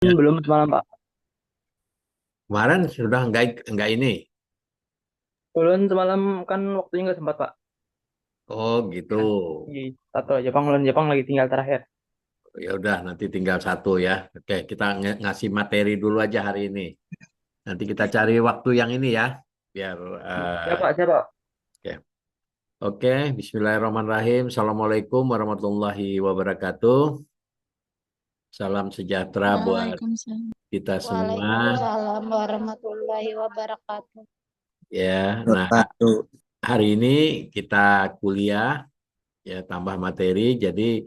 Ya, belum semalam Pak. kemarin sudah enggak ini. Ulun semalam kan waktunya nggak sempat Pak. Oh gitu. Kan di satu Jepang, ulun Jepang lagi tinggal terakhir. Ya udah, nanti tinggal satu ya. Oke, kita ngasih materi dulu aja hari ini. Nanti kita cari waktu yang ini ya, biar. Siapa siapa? Oke. Oke, Bismillahirrahmanirrahim. Assalamualaikum warahmatullahi wabarakatuh. Salam sejahtera buat Waalaikumsalam. kita semua. Waalaikumsalam warahmatullahi wabarakatuh. Ya, nah Satu. hari ini kita kuliah ya, tambah materi. Jadi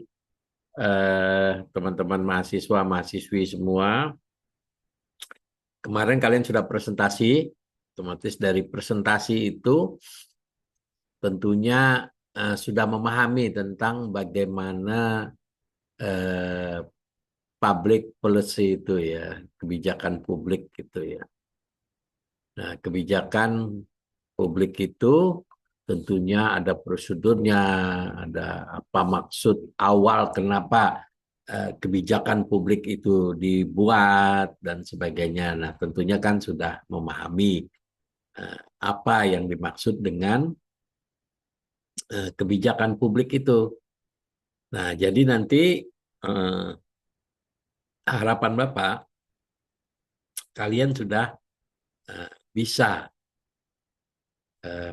teman-teman mahasiswa mahasiswi semua, kemarin kalian sudah presentasi. Otomatis dari presentasi itu tentunya sudah memahami tentang bagaimana eh, public policy itu ya, kebijakan publik gitu ya. Nah, kebijakan publik itu tentunya ada prosedurnya, ada apa maksud awal kenapa kebijakan publik itu dibuat dan sebagainya. Nah, tentunya kan sudah memahami apa yang dimaksud dengan kebijakan publik itu. Nah, jadi nanti eh, harapan Bapak, kalian sudah bisa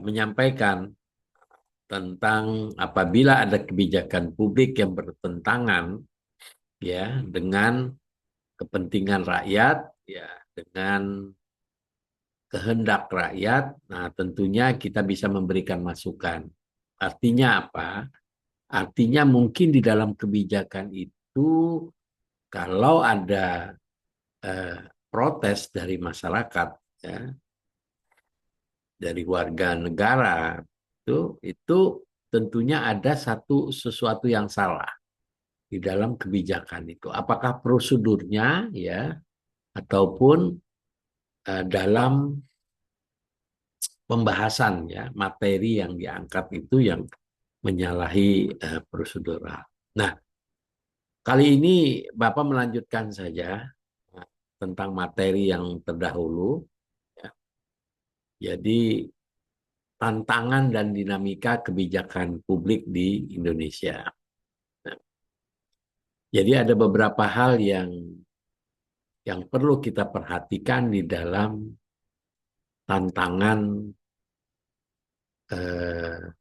menyampaikan tentang apabila ada kebijakan publik yang bertentangan ya dengan kepentingan rakyat, ya dengan kehendak rakyat. Nah, tentunya kita bisa memberikan masukan. Artinya apa? Artinya mungkin di dalam kebijakan itu kalau ada eh, protes dari masyarakat, ya, dari warga negara, itu tentunya ada sesuatu yang salah di dalam kebijakan itu. Apakah prosedurnya ya ataupun dalam pembahasan ya materi yang diangkat itu yang menyalahi prosedural. Nah, kali ini Bapak melanjutkan saja tentang materi yang terdahulu ya. Jadi tantangan dan dinamika kebijakan publik di Indonesia. Nah, jadi ada beberapa hal yang perlu kita perhatikan di dalam tantangan eh,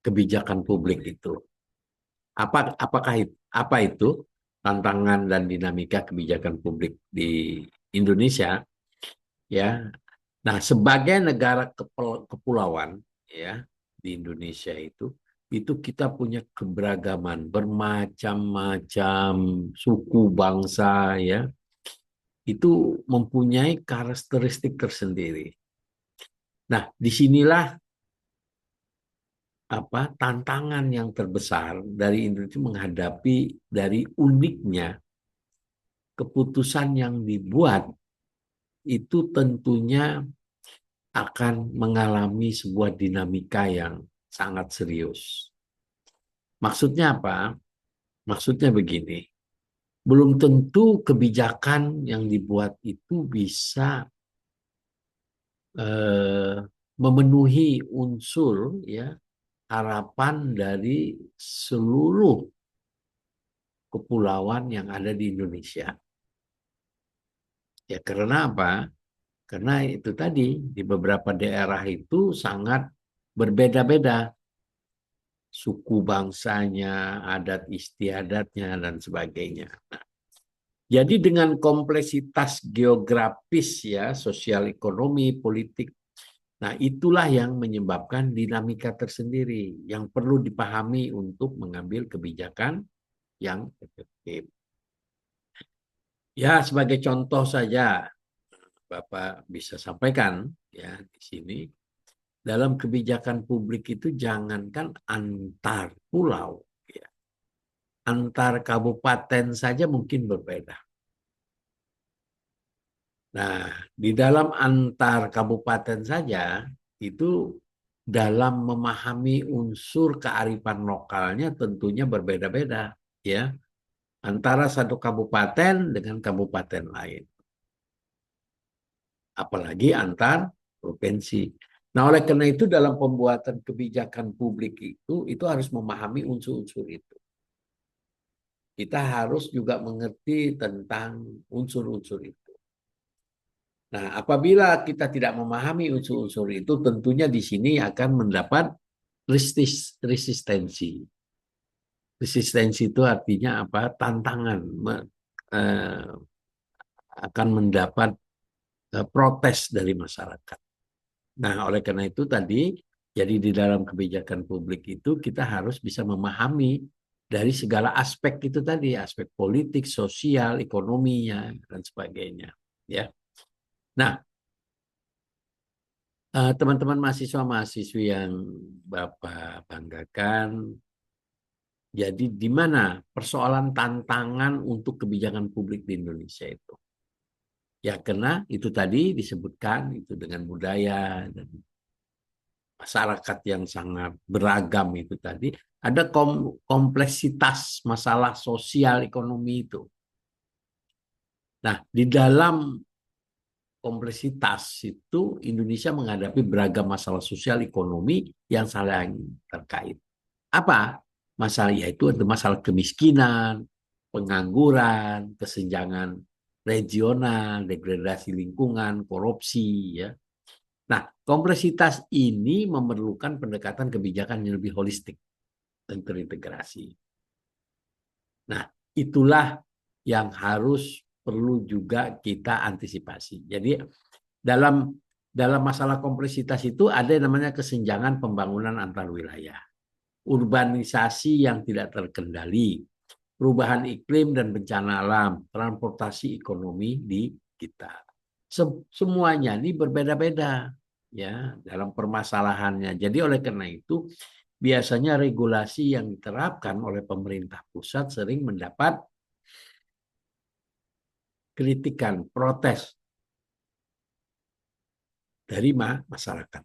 kebijakan publik itu. Apa itu tantangan dan dinamika kebijakan publik di Indonesia? Ya, nah sebagai negara kepulauan ya di Indonesia itu kita punya keberagaman bermacam-macam suku bangsa ya itu mempunyai karakteristik tersendiri. Nah, disinilah apa tantangan yang terbesar dari Indonesia menghadapi dari uniknya keputusan yang dibuat itu tentunya akan mengalami sebuah dinamika yang sangat serius. Maksudnya apa? Maksudnya begini, belum tentu kebijakan yang dibuat itu bisa eh, memenuhi unsur ya harapan dari seluruh kepulauan yang ada di Indonesia. Ya karena apa? Karena itu tadi di beberapa daerah itu sangat berbeda-beda suku bangsanya, adat istiadatnya dan sebagainya. Nah, jadi dengan kompleksitas geografis ya, sosial ekonomi, politik, nah itulah yang menyebabkan dinamika tersendiri yang perlu dipahami untuk mengambil kebijakan yang efektif. Ya, sebagai contoh saja, Bapak bisa sampaikan ya di sini dalam kebijakan publik itu jangankan antar pulau, ya, antar kabupaten saja mungkin berbeda. Nah, di dalam antar kabupaten saja itu dalam memahami unsur kearifan lokalnya tentunya berbeda-beda, ya. antara satu kabupaten dengan kabupaten lain, apalagi antar provinsi. Nah, oleh karena itu dalam pembuatan kebijakan publik itu harus memahami unsur-unsur itu. Kita harus juga mengerti tentang unsur-unsur itu. Nah, apabila kita tidak memahami unsur-unsur itu, tentunya di sini akan mendapat resistensi. Resistensi itu artinya apa? Tantangan, eh, akan mendapat protes dari masyarakat. Nah, oleh karena itu tadi, jadi di dalam kebijakan publik itu kita harus bisa memahami dari segala aspek itu tadi, aspek politik, sosial, ekonominya, dan sebagainya. Ya. Nah, teman-teman mahasiswa-mahasiswi yang Bapak banggakan, jadi di mana persoalan tantangan untuk kebijakan publik di Indonesia itu? Ya, karena itu tadi disebutkan itu dengan budaya dan masyarakat yang sangat beragam itu tadi, ada kompleksitas masalah sosial ekonomi itu. Nah, di dalam kompleksitas itu Indonesia menghadapi beragam masalah sosial ekonomi yang saling terkait. Apa? Masalah yaitu ada masalah kemiskinan, pengangguran, kesenjangan regional, degradasi lingkungan, korupsi, ya. Nah, kompleksitas ini memerlukan pendekatan kebijakan yang lebih holistik dan terintegrasi. Nah, itulah yang harus perlu juga kita antisipasi. Jadi dalam masalah kompleksitas itu ada yang namanya kesenjangan pembangunan antar wilayah, urbanisasi yang tidak terkendali, perubahan iklim dan bencana alam, transportasi ekonomi di kita. Semuanya ini berbeda-beda ya dalam permasalahannya. Jadi oleh karena itu biasanya regulasi yang diterapkan oleh pemerintah pusat sering mendapat kritikan, protes dari masyarakat.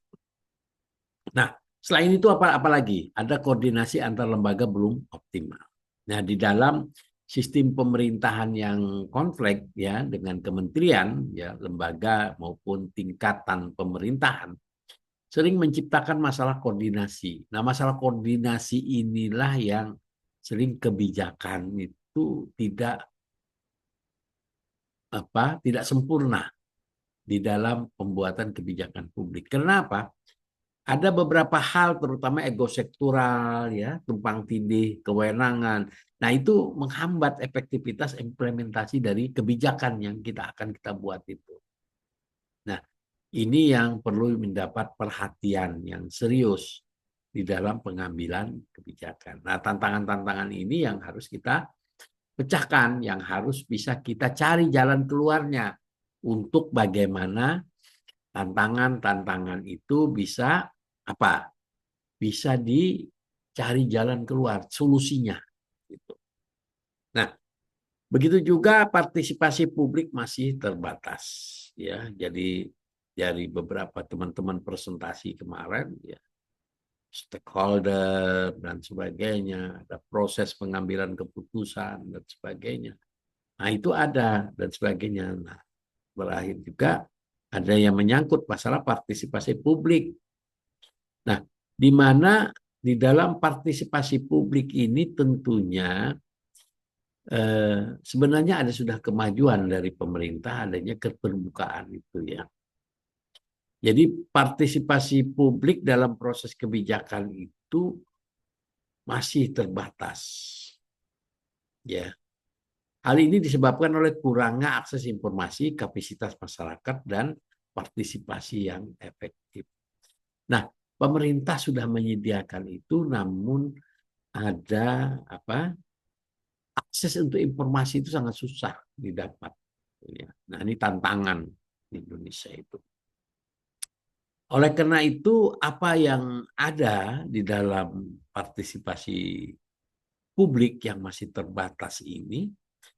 Nah, selain itu apa lagi? Ada koordinasi antar lembaga belum optimal. Nah, di dalam sistem pemerintahan yang konflik ya dengan kementerian ya lembaga maupun tingkatan pemerintahan sering menciptakan masalah koordinasi. Nah, masalah koordinasi inilah yang sering kebijakan itu tidak sempurna di dalam pembuatan kebijakan publik. Kenapa? Ada beberapa hal terutama ego sektoral ya, tumpang tindih, kewenangan. Nah, itu menghambat efektivitas implementasi dari kebijakan yang kita buat itu. Nah, ini yang perlu mendapat perhatian yang serius di dalam pengambilan kebijakan. Nah, tantangan-tantangan ini yang harus kita pecahkan, yang harus bisa kita cari jalan keluarnya untuk bagaimana tantangan-tantangan itu bisa apa? Bisa dicari jalan keluar, solusinya. Gitu. Nah, begitu juga partisipasi publik masih terbatas. Ya, jadi dari beberapa teman-teman presentasi kemarin, ya, stakeholder dan sebagainya, ada proses pengambilan keputusan dan sebagainya. Nah, itu ada dan sebagainya. Nah, berakhir juga ada yang menyangkut masalah partisipasi publik. Nah, di mana di dalam partisipasi publik ini tentunya sebenarnya ada sudah kemajuan dari pemerintah adanya keterbukaan itu ya. Jadi partisipasi publik dalam proses kebijakan itu masih terbatas. Ya. Hal ini disebabkan oleh kurangnya akses informasi, kapasitas masyarakat dan partisipasi yang efektif. Nah, pemerintah sudah menyediakan itu namun ada akses untuk informasi itu sangat susah didapat. Nah, ini tantangan di Indonesia itu. Oleh karena itu, apa yang ada di dalam partisipasi publik yang masih terbatas ini,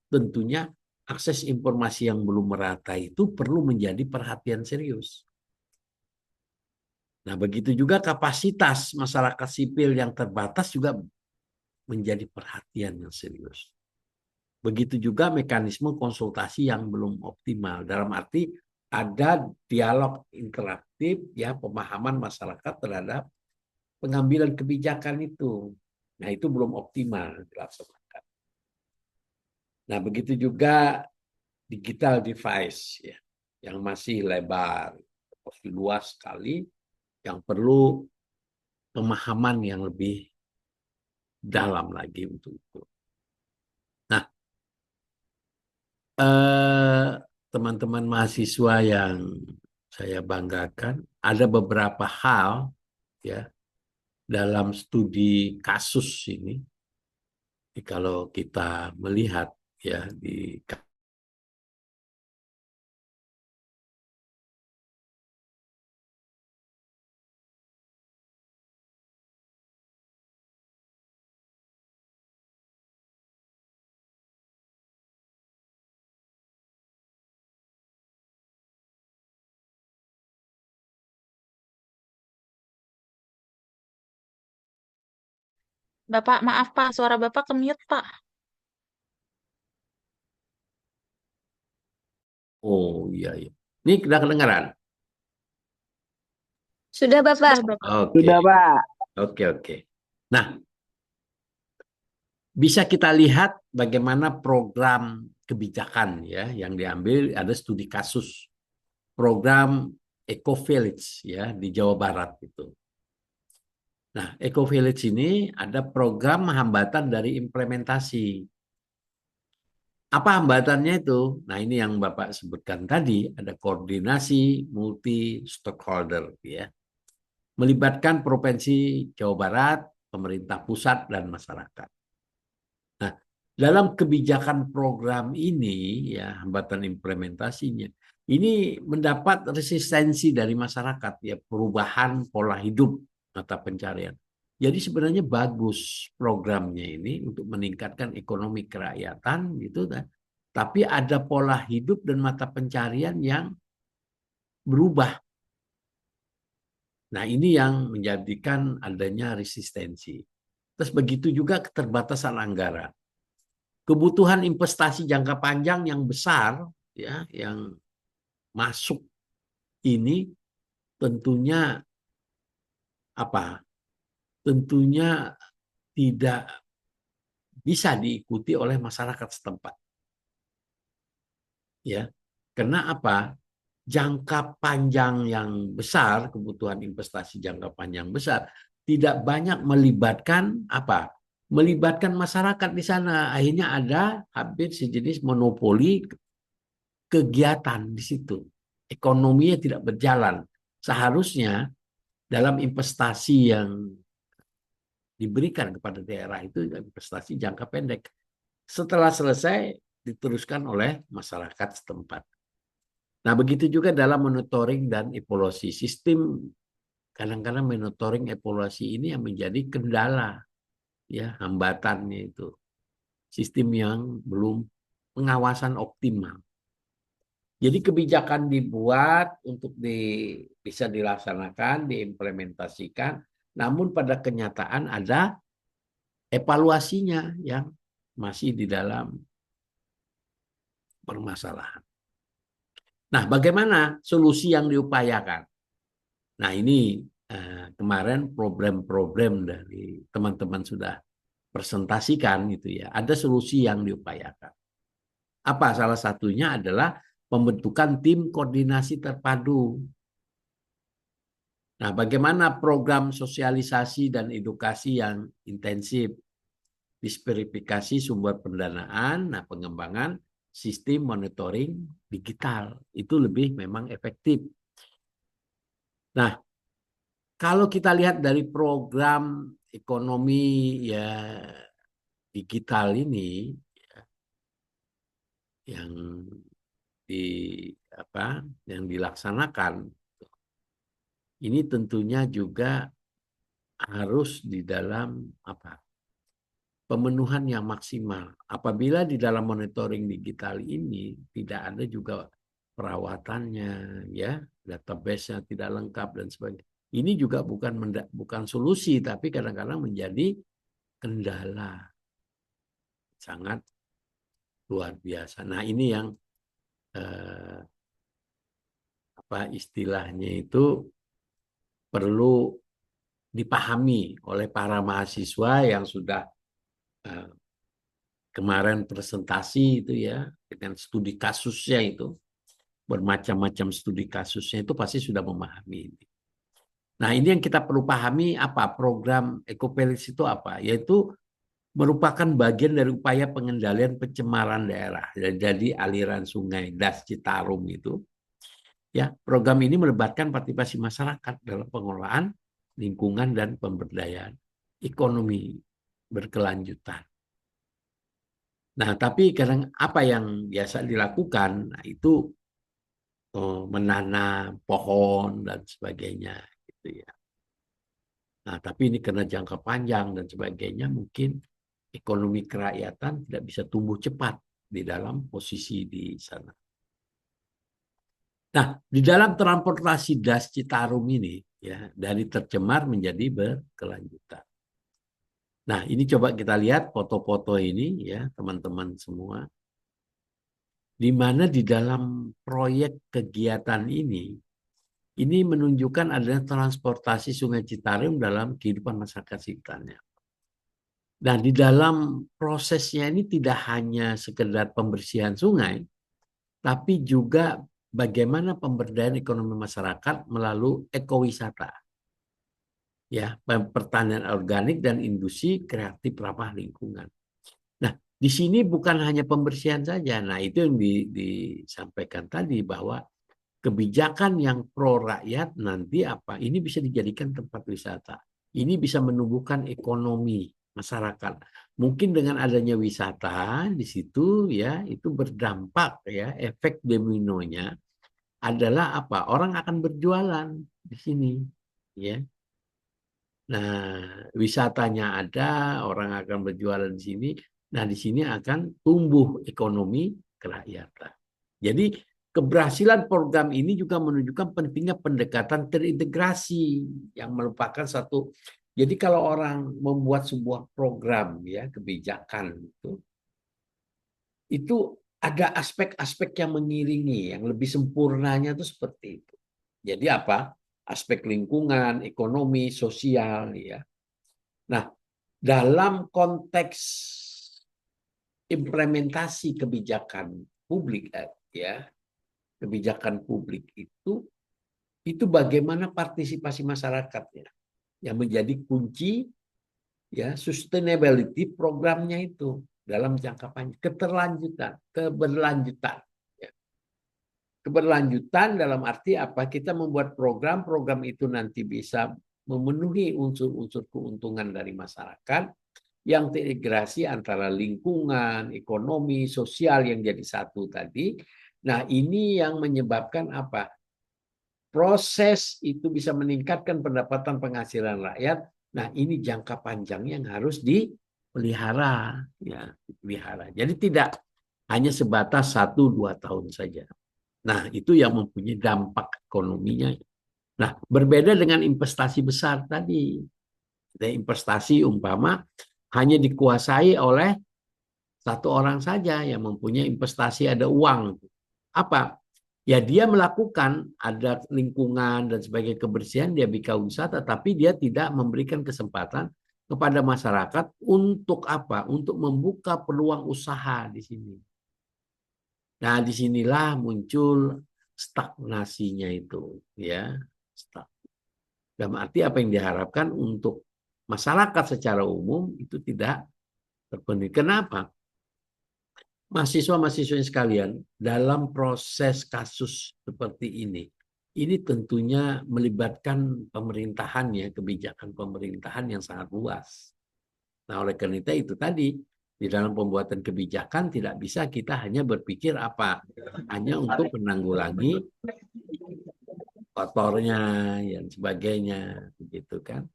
tentunya akses informasi yang belum merata itu perlu menjadi perhatian serius. Nah, begitu juga kapasitas masyarakat sipil yang terbatas juga menjadi perhatian yang serius. begitu juga mekanisme konsultasi yang belum optimal. Dalam arti ada dialog interaktif, ya, pemahaman masyarakat terhadap pengambilan kebijakan itu. Nah, itu belum optimal dilaksanakan. Nah, begitu juga digital device, ya, yang masih lebar, masih luas sekali, yang perlu pemahaman yang lebih dalam lagi untuk itu. Nah, teman-teman mahasiswa yang saya banggakan, ada beberapa hal, ya, dalam studi kasus ini. Kalau kita melihat, ya, di Bapak, maaf Pak, suara Bapak ke-mute Pak. oh iya, iya. Ini sudah kedengaran? Sudah Bapak. Sudah Bapak. Oke, Sudah, Pak. oke. Nah, bisa kita lihat bagaimana program kebijakan, ya, yang diambil. Ada studi kasus program Eco Village, ya, di Jawa Barat itu. Nah, Eco Village ini ada program hambatan dari implementasi. Apa hambatannya itu? Nah, ini yang Bapak sebutkan tadi, ada koordinasi multi stakeholder, ya. Melibatkan Provinsi Jawa Barat, pemerintah pusat, dan masyarakat. Nah, dalam kebijakan program ini, ya, hambatan implementasinya, ini mendapat resistensi dari masyarakat, ya, perubahan pola hidup mata pencarian. Jadi sebenarnya bagus programnya ini untuk meningkatkan ekonomi kerakyatan, gitu kan. Tapi ada pola hidup dan mata pencarian yang berubah. Nah, ini yang menjadikan adanya resistensi. Terus begitu juga keterbatasan anggaran. Kebutuhan investasi jangka panjang yang besar, ya, yang masuk ini tentunya apa? Tentunya tidak bisa diikuti oleh masyarakat setempat. Ya. Karena apa? Jangka panjang yang besar, kebutuhan investasi jangka panjang besar, tidak banyak melibatkan apa? Melibatkan masyarakat di sana. Akhirnya ada hampir sejenis monopoli kegiatan di situ. Ekonominya tidak berjalan. Seharusnya dalam investasi yang diberikan kepada daerah itu investasi jangka pendek. Setelah selesai diteruskan oleh masyarakat setempat. Nah, begitu juga dalam monitoring dan evaluasi. Sistem kadang-kadang monitoring evaluasi ini yang menjadi kendala, ya, hambatannya itu. Sistem yang belum pengawasan optimal. Jadi kebijakan dibuat untuk bisa dilaksanakan, diimplementasikan, namun pada kenyataan ada evaluasinya yang masih di dalam permasalahan. Nah, bagaimana solusi yang diupayakan? Nah, ini kemarin problem-problem dari teman-teman sudah presentasikan gitu, ya. Ada solusi yang diupayakan. Apa? Salah satunya adalah pembentukan tim koordinasi terpadu. Nah, bagaimana program sosialisasi dan edukasi yang intensif, disverifikasi sumber pendanaan, nah, pengembangan sistem monitoring digital itu lebih memang efektif. Nah, kalau kita lihat dari program ekonomi, ya, digital ini, ya, yang yang dilaksanakan, ini tentunya juga harus di dalam pemenuhan yang maksimal. Apabila di dalam monitoring digital ini tidak ada juga perawatannya, ya, database-nya tidak lengkap dan sebagainya. Ini juga bukan solusi, tapi kadang-kadang menjadi kendala sangat luar biasa. Nah, ini yang apa istilahnya itu perlu dipahami oleh para mahasiswa yang sudah eh, kemarin presentasi itu ya dengan studi kasusnya itu bermacam-macam studi kasusnya itu pasti sudah memahami ini. Nah, ini yang kita perlu pahami apa program Ecopelis itu apa? Yaitu merupakan bagian dari upaya pengendalian pencemaran daerah. Jadi aliran sungai Das Citarum itu ya, program ini melibatkan partisipasi masyarakat dalam pengelolaan lingkungan dan pemberdayaan ekonomi berkelanjutan. Nah, tapi kadang apa yang biasa dilakukan, nah itu menanam pohon dan sebagainya, gitu ya. Nah, tapi ini karena jangka panjang dan sebagainya, mungkin ekonomi kerakyatan tidak bisa tumbuh cepat di dalam posisi di sana. Nah, di dalam transportasi Das Citarum ini, ya, dari tercemar menjadi berkelanjutan. Nah, ini coba kita lihat foto-foto ini, ya, teman-teman semua. Di mana di dalam proyek kegiatan ini menunjukkan adanya transportasi Sungai Citarum dalam kehidupan masyarakat sekitarnya. Dan di dalam prosesnya ini tidak hanya sekedar pembersihan sungai, tapi juga bagaimana pemberdayaan ekonomi masyarakat melalui ekowisata, ya, pertanian organik dan industri kreatif ramah lingkungan. Nah, di sini bukan hanya pembersihan saja. Nah, itu yang disampaikan tadi bahwa kebijakan yang pro rakyat nanti apa? Ini bisa dijadikan tempat wisata. Ini bisa menumbuhkan ekonomi masyarakat. Mungkin dengan adanya wisata di situ ya itu berdampak ya efek dominonya adalah apa? Orang akan berjualan di sini ya. Nah, wisatanya ada, orang akan berjualan di sini. Nah, di sini akan tumbuh ekonomi kerakyatan. Jadi, keberhasilan program ini juga menunjukkan pentingnya pendekatan terintegrasi yang merupakan satu. Jadi, kalau orang membuat sebuah program ya kebijakan itu ada aspek-aspek yang mengiringi, yang lebih sempurnanya itu seperti itu. Jadi apa? Aspek lingkungan, ekonomi, sosial, ya. Nah, dalam konteks implementasi kebijakan publik, ya, kebijakan publik itu bagaimana partisipasi masyarakatnya yang menjadi kunci, ya, sustainability programnya itu dalam jangka panjang, keberlanjutan. Ya. Keberlanjutan dalam arti apa? Kita membuat program itu nanti bisa memenuhi unsur-unsur keuntungan dari masyarakat yang terintegrasi antara lingkungan, ekonomi, sosial yang jadi satu tadi. Nah, ini yang menyebabkan apa? Proses itu bisa meningkatkan pendapatan penghasilan rakyat. Nah, ini jangka panjang yang harus dipelihara, ya, dipelihara. Jadi tidak hanya sebatas 1-2 tahun saja. Nah, itu yang mempunyai dampak ekonominya. Nah, berbeda dengan investasi besar tadi. Ada investasi umpama hanya dikuasai oleh satu orang saja yang mempunyai investasi, ada uang. Apa? Ya dia melakukan, ada lingkungan dan sebagai kebersihan, dia bikin wisata, tapi dia tidak memberikan kesempatan kepada masyarakat untuk apa? Untuk membuka peluang usaha di sini. Nah, disinilah muncul stagnasinya itu, ya. Dalam arti apa yang diharapkan untuk masyarakat secara umum itu tidak terpenuhi. Kenapa? Mahasiswa-mahasiswa sekalian, dalam proses kasus seperti ini tentunya melibatkan pemerintahan ya, kebijakan pemerintahan yang sangat luas. Nah, oleh karena itu tadi, di dalam pembuatan kebijakan tidak bisa kita hanya berpikir apa, hanya untuk menanggulangi kotornya dan sebagainya, begitu kan.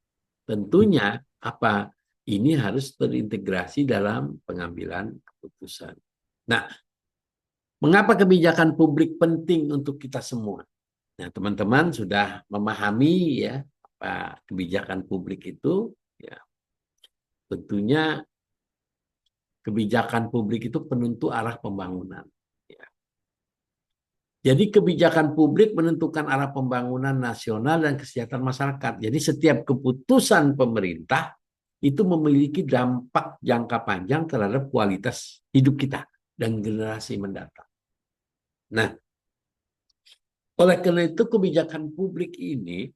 Tentunya apa, ini harus terintegrasi dalam pengambilan keputusan. Nah, mengapa kebijakan publik penting untuk kita semua? Nah, teman-teman sudah memahami ya apa kebijakan publik itu, ya. Tentunya Kebijakan publik itu penentu arah pembangunan. Ya. Jadi kebijakan publik menentukan arah pembangunan nasional dan kesejahteraan masyarakat. Jadi setiap keputusan pemerintah itu memiliki dampak jangka panjang terhadap kualitas hidup kita dan generasi mendatang. Nah, oleh karena itu kebijakan publik ini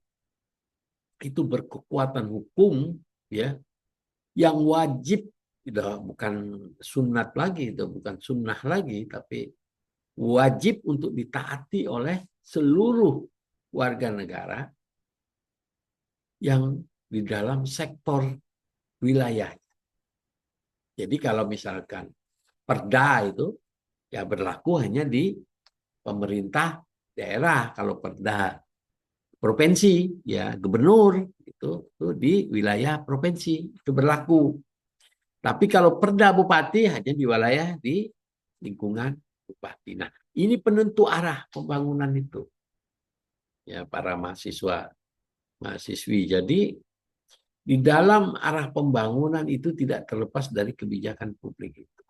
itu berkekuatan hukum, ya, yang wajib, bukan sunat lagi, itu bukan sunnah lagi, tapi wajib untuk ditaati oleh seluruh warga negara yang di dalam sektor wilayah. Jadi kalau misalkan perda itu ya berlaku hanya di pemerintah daerah, kalau perda provinsi ya gubernur itu di wilayah provinsi itu berlaku. Tapi kalau perda bupati hanya di wilayah di lingkungan bupati. Nah, ini penentu arah pembangunan itu. Ya, para mahasiswi. Jadi di dalam arah pembangunan itu tidak terlepas dari kebijakan publik itu.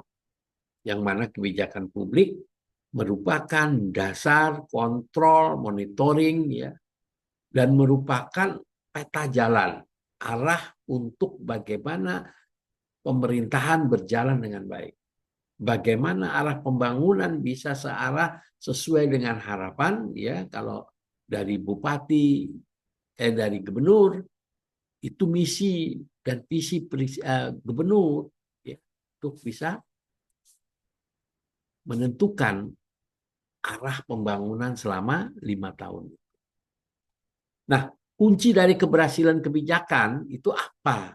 Yang mana kebijakan publik merupakan dasar kontrol, monitoring, ya, dan merupakan peta jalan arah untuk bagaimana pemerintahan berjalan dengan baik. Bagaimana arah pembangunan bisa searah sesuai dengan harapan, ya, kalau dari bupati, dari gubernur, itu misi dan visi gubernur, ya, untuk bisa menentukan arah pembangunan selama 5 tahun. Nah, kunci dari keberhasilan kebijakan itu apa?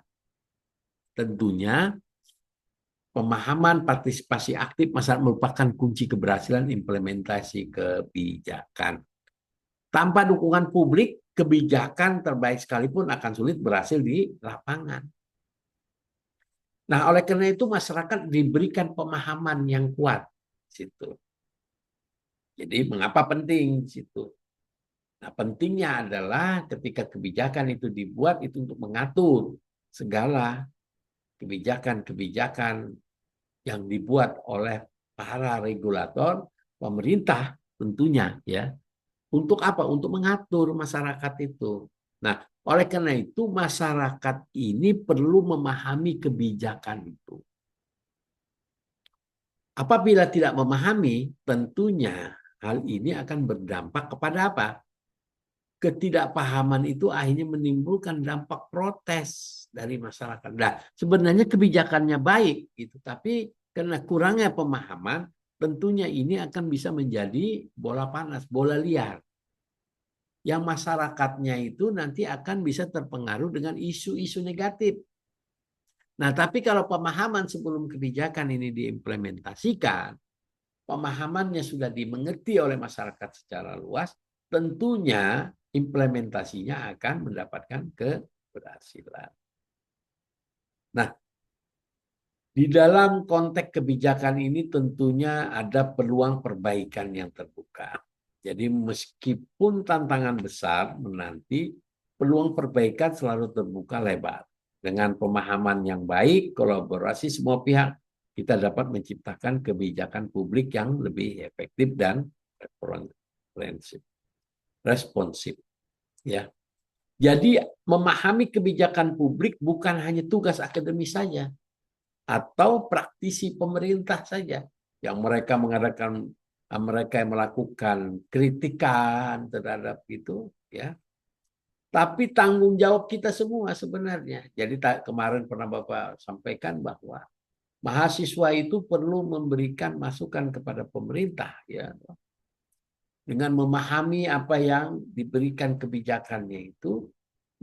Tentunya pemahaman partisipasi aktif masyarakat merupakan kunci keberhasilan implementasi kebijakan. Tanpa dukungan publik, kebijakan terbaik sekalipun akan sulit berhasil di lapangan. Nah, oleh karena itu masyarakat diberikan pemahaman yang kuat situ. Jadi mengapa penting situ? Nah, pentingnya adalah ketika kebijakan itu dibuat itu untuk mengatur segala kebijakan-kebijakan yang dibuat oleh para regulator, pemerintah tentunya, ya. Untuk apa? Untuk mengatur masyarakat itu. Nah, oleh karena itu masyarakat ini perlu memahami kebijakan itu. Apabila tidak memahami, tentunya hal ini akan berdampak kepada apa? Ketidakpahaman itu akhirnya menimbulkan dampak protes dari masyarakat. Nah, sebenarnya kebijakannya baik, gitu, tapi karena kurangnya pemahaman, tentunya ini akan bisa menjadi bola panas, bola liar. Yang masyarakatnya itu nanti akan bisa terpengaruh dengan isu-isu negatif. Nah, tapi kalau pemahaman sebelum kebijakan ini diimplementasikan, pemahamannya sudah dimengerti oleh masyarakat secara luas, tentunya implementasinya akan mendapatkan keberhasilan. Nah, di dalam konteks kebijakan ini tentunya ada peluang perbaikan yang terbuka. Jadi meskipun tantangan besar menanti, peluang perbaikan selalu terbuka lebar. Dengan pemahaman yang baik, kolaborasi semua pihak, kita dapat menciptakan kebijakan publik yang lebih efektif dan responsif. Ya. Jadi memahami kebijakan publik bukan hanya tugas akademis saja atau praktisi pemerintah saja yang mereka yang melakukan kritikan terhadap itu, ya. Tapi tanggung jawab kita semua sebenarnya. Jadi kemarin pernah Bapak sampaikan bahwa mahasiswa itu perlu memberikan masukan kepada pemerintah, ya, dengan memahami apa yang diberikan kebijakannya itu,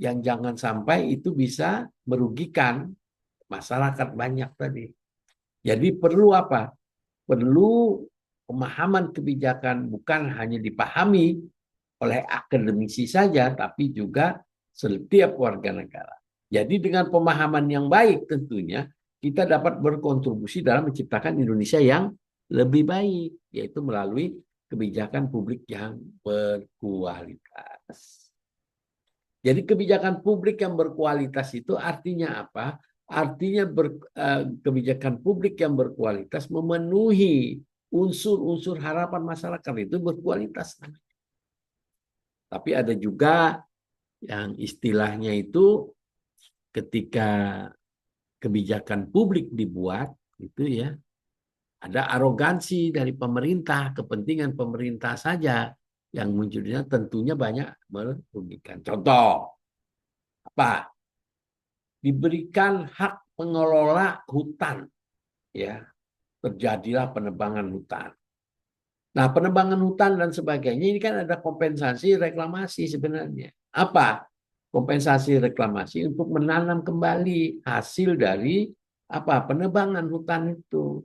yang jangan sampai itu bisa merugikan masyarakat banyak tadi. Jadi perlu apa? Perlu pemahaman kebijakan bukan hanya dipahami oleh akademisi saja, tapi juga setiap warga negara. Jadi dengan pemahaman yang baik tentunya kita dapat berkontribusi dalam menciptakan Indonesia yang lebih baik, yaitu melalui kebijakan publik yang berkualitas. Jadi kebijakan publik yang berkualitas itu artinya apa? Artinya kebijakan publik yang berkualitas memenuhi unsur-unsur harapan masyarakat itu berkualitas. Tapi ada juga yang istilahnya itu ketika kebijakan publik dibuat, itu ya, ada arogansi dari pemerintah, kepentingan pemerintah saja yang munculnya tentunya banyak merugikan. Contoh, apa? Diberikan hak pengelola hutan, ya, terjadilah penebangan hutan. Nah, penebangan hutan dan sebagainya ini kan ada kompensasi reklamasi sebenarnya. Apa? Kompensasi reklamasi untuk menanam kembali hasil dari apa? Penebangan hutan itu.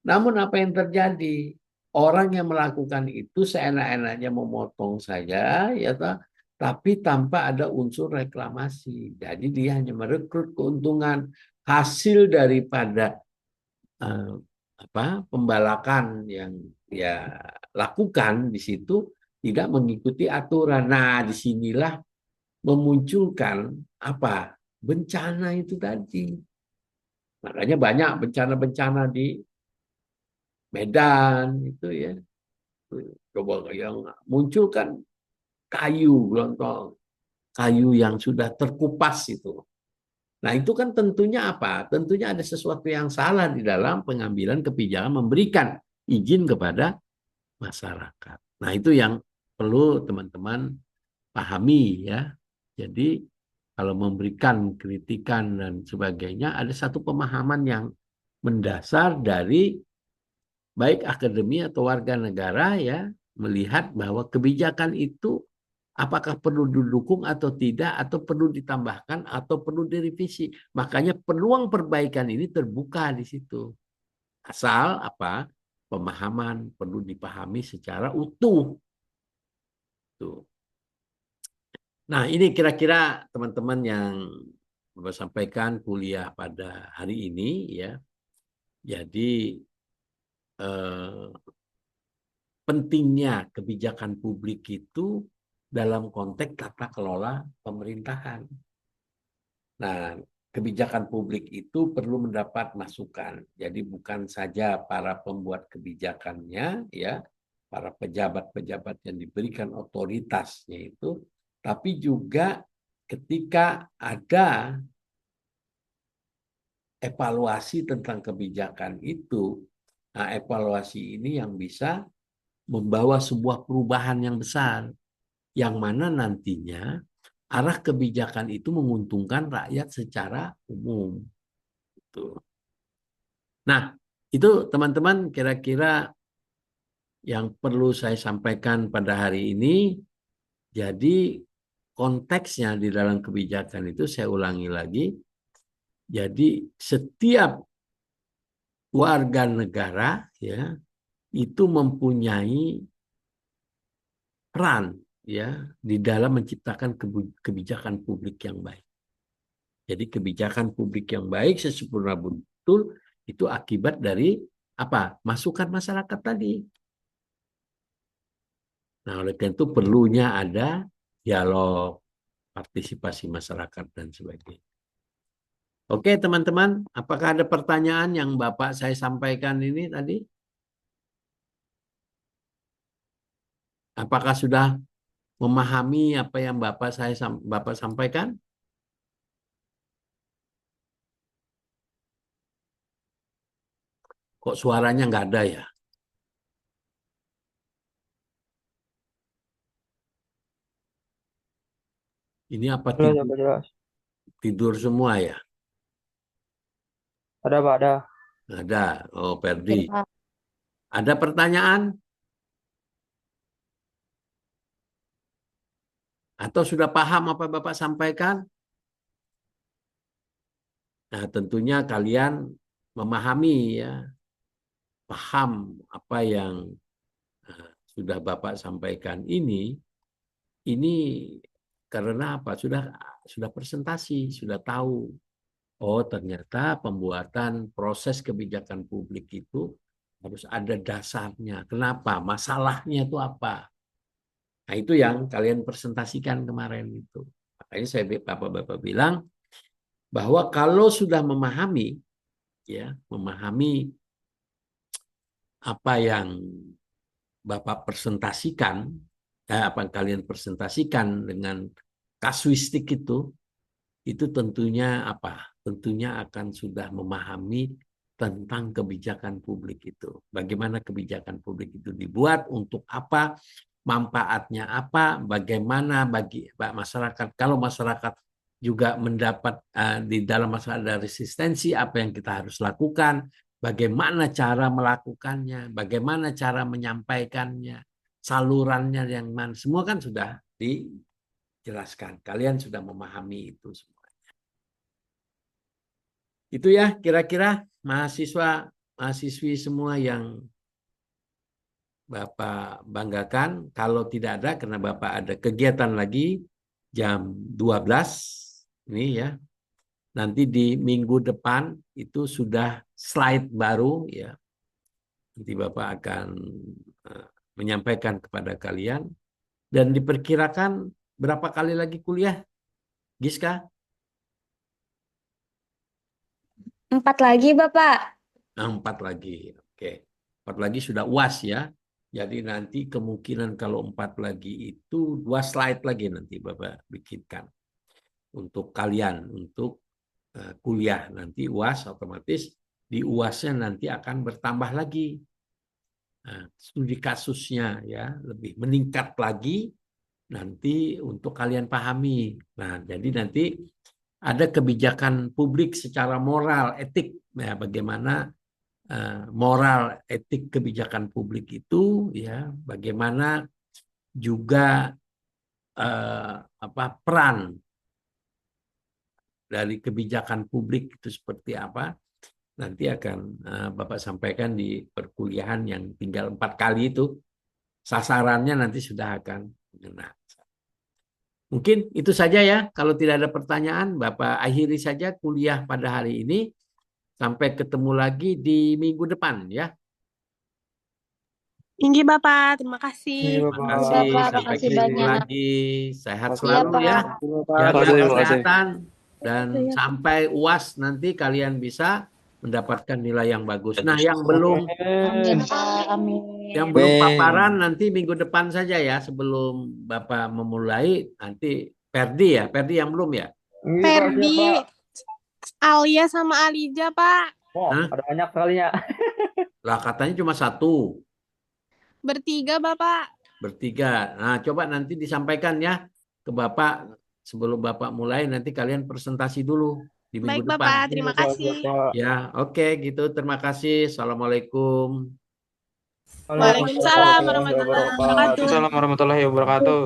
Namun apa yang terjadi? Orang yang melakukan itu seenak-enaknya memotong saja, ya toh, tapi tanpa ada unsur reklamasi. Jadi dia hanya merekrut keuntungan hasil daripada eh, pembalakan yang dia lakukan di situ tidak mengikuti aturan. Nah, disinilah memunculkan apa? Bencana itu tadi. Makanya banyak bencana-bencana di Medan itu ya. Coba yang muncul kan kayu gelondong, kayu yang sudah terkupas itu. Nah, itu kan tentunya apa? Tentunya ada sesuatu yang salah di dalam pengambilan kebijakan memberikan izin kepada masyarakat. Nah, itu yang perlu teman-teman pahami ya. Jadi kalau memberikan kritikan dan sebagainya ada satu pemahaman yang mendasar dari baik akademi atau warga negara ya melihat bahwa kebijakan itu apakah perlu didukung atau tidak atau perlu ditambahkan atau perlu direvisi. Makanya peluang perbaikan ini terbuka di situ. Asal apa? Pemahaman perlu dipahami secara utuh. Tuh. Nah, ini kira-kira teman-teman yang Bapak sampaikan kuliah pada hari ini ya. Jadi pentingnya kebijakan publik itu dalam konteks tata kelola pemerintahan. Nah, kebijakan publik itu perlu mendapat masukan. Jadi bukan saja para pembuat kebijakannya, ya, para pejabat-pejabat yang diberikan otoritasnya itu, tapi juga ketika ada evaluasi tentang kebijakan itu, nah evaluasi ini yang bisa membawa sebuah perubahan yang besar, yang mana nantinya arah kebijakan itu menguntungkan rakyat secara umum. Nah, itu teman-teman kira-kira yang perlu saya sampaikan pada hari ini. Jadi konteksnya di dalam kebijakan itu saya ulangi lagi. Jadi setiap warga negara ya itu mempunyai peran ya di dalam menciptakan kebijakan publik yang baik. Jadi kebijakan publik yang baik sesempurna betul itu akibat dari apa? Masukan masyarakat tadi. Nah, oleh karena itu perlunya ada dialog, partisipasi masyarakat dan sebagainya. Oke, teman-teman, apakah ada pertanyaan yang Bapak saya sampaikan ini tadi? Apakah sudah memahami apa yang Bapak sampaikan? Kok suaranya nggak ada ya? Ini apa Jelas, Pak, jelas. tidur semua ya? Ada, Pak, ada. Ada. Oh, Ferdi. Ya, Pak. Ada pertanyaan? Atau sudah paham apa Bapak sampaikan? Nah, tentunya kalian memahami ya, paham apa yang sudah Bapak sampaikan ini karena apa? Sudah presentasi, sudah tahu. Oh, ternyata pembuatan proses kebijakan publik itu harus ada dasarnya. Kenapa? Masalahnya itu apa? Nah, itu yang kalian presentasikan kemarin itu. Makanya saya Bapak-bapak bilang bahwa kalau sudah memahami, ya, memahami apa yang Bapak presentasikan, apa yang kalian presentasikan dengan kasuistik itu tentunya apa? Tentunya akan sudah memahami tentang kebijakan publik itu. Bagaimana kebijakan publik itu dibuat, untuk apa, manfaatnya apa, bagaimana bagi masyarakat. Kalau masyarakat juga mendapat di dalam masalah ada resistensi, apa yang kita harus lakukan, bagaimana cara melakukannya, bagaimana cara menyampaikannya, salurannya yang mana, semua kan sudah dijelaskan. Kalian sudah memahami itu semua. Itu ya kira-kira mahasiswi semua yang Bapak banggakan. Kalau tidak ada, karena Bapak ada kegiatan lagi jam 12 ini ya. Nanti di minggu depan itu sudah slide baru ya. Nanti Bapak akan menyampaikan kepada kalian. Dan diperkirakan berapa kali lagi kuliah, Giska? 4 lagi, Bapak. 4 lagi. Oke. 4 lagi sudah UAS ya. Jadi nanti kemungkinan kalau 4 lagi itu 2 slide lagi nanti Bapak bikinkan. Untuk kalian, untuk kuliah. Nanti UAS otomatis di UASnya nanti akan bertambah lagi. Studi kasusnya ya. Lebih meningkat lagi nanti untuk kalian pahami. Nah, jadi nanti ada kebijakan publik secara moral, etik. Ya, bagaimana moral, etik kebijakan publik itu, ya, bagaimana juga peran dari kebijakan publik itu seperti apa. Nanti akan Bapak sampaikan di perkuliahan yang tinggal 4 kali itu. Sasarannya nanti sudah akan mengena. Mungkin itu saja ya. Kalau tidak ada pertanyaan, Bapak akhiri saja kuliah pada hari ini. Sampai ketemu lagi di minggu depan ya. Tinggi Bapak, terima kasih. Terima kasih. Bapak, Sampai makasih ketemu banyak. lagi. Sehat Makasih, selalu Pak. ya. Jaga Terima kasih. kesehatan. Dan sampai UAS nanti kalian bisa mendapatkan nilai yang bagus. Nah, yang belum Amin, Pak. Amin. Yang belum paparan nanti minggu depan saja ya, sebelum Bapak memulai. Nanti Ferdi ya, Ferdi yang belum ya. Ferdi, Alia sama Alija, Pak. Wah, ada banyak sekalinya. Lah katanya cuma 1, Bertiga, Bapak. bertiga. Nah, coba nanti disampaikan ya ke Bapak sebelum Bapak mulai. Nanti kalian presentasi dulu di minggu Baik, depan. Bapak. Terima kasih. Ya, oke gitu. Terima kasih. Assalamualaikum. Waalaikumsalam warahmatullahi wabarakatuh. Waalaikumsalam warahmatullahi wabarakatuh.